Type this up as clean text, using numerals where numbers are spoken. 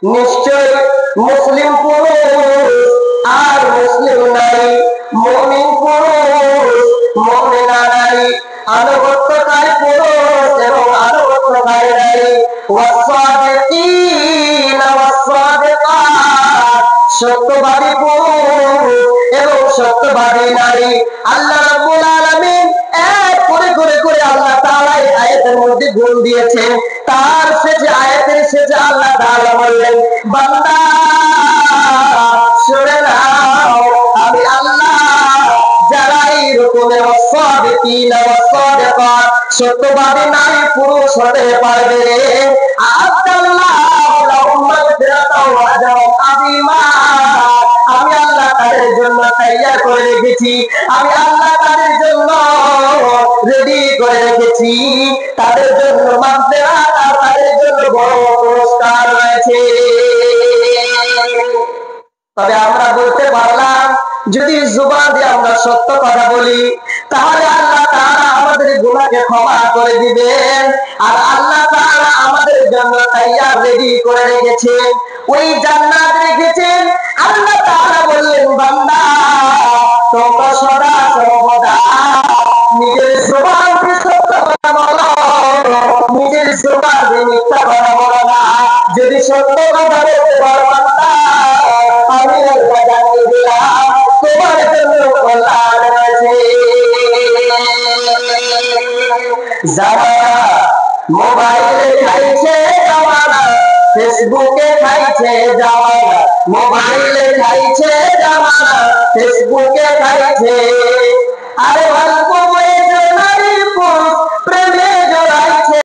নিশ্চয় মুসলিম পুরুষ আর মুসলিম নারী, মুমিন পুরুষ মুমিনা নারী, আনুগত্যকারী পুরুষ এবং আনুগত্যকারী নারী, ওয়াসসাদিকিনা ওয়াসসাদিকাত, সত্যবাদী পুরুষ এবং সত্যবাদী নারী। আল্লাহ রাব্বুল আলামিন এক করে আল্লাহ তাআলা এই আয়াতের মধ্যে গুণ দিয়েছেন। তার শেষে আয়াতের শেষে আল্লাহ তাআলা বললেন, বান্দা শুনে নাও, আমি আল্লাহ যারা এই রকমের ওয়াসসাদিকিনা ওয়াসসাদিকাত, সত্যবাদী নারী পুরুষ হতে পারবে, আল্লাহু লাহুম মাগফিরাতাও ওয়া আজরান আযীমা, আমি আল্লাহ তাদের জন্য তৈয়ার করে রেখেছি, আমি আল্লাহ তাদের জন্য রেডি করে রেখেছি, তাদের জন্য মাগফিরাত আর তাদের জন্য বড় পুরস্কার রয়েছে। তবে আমরা বলতে পারলাম, যদি জুবান দিয়ে আমরা সত্য কথা বলি, তাহলে আল্লাহ তাআলা আমাদের গুনাহকে ক্ষমা করে দিবেন, আর আল্লাহ তাআলা আমাদের জন্য তৈয়ার রেডি করে রেখেছেন, ওই জান্নাত রেখেছেন। আল্লাহ তাআলা বললেন, বান্দা তোমরা সদা সর্বদা নিজের জবানকে সত্য কথা বলো, নিজের জবানকে মিথ্যা কথা বলো না। যদি সত্য কথা বলতে পারো বান্দা, আমি আল্লাহ জানিয়ে দিলাম তোমার জন্য কল্যাণ আছে। যারা মোবাইলে খাইছে জামানা, ফেসবুকে খাইছে জামানা, মোবাইলে খাইছে জামানা, ফেসবুকে খাইছে, আরে অল্প বয়সে নারী পুরুষ প্রেমে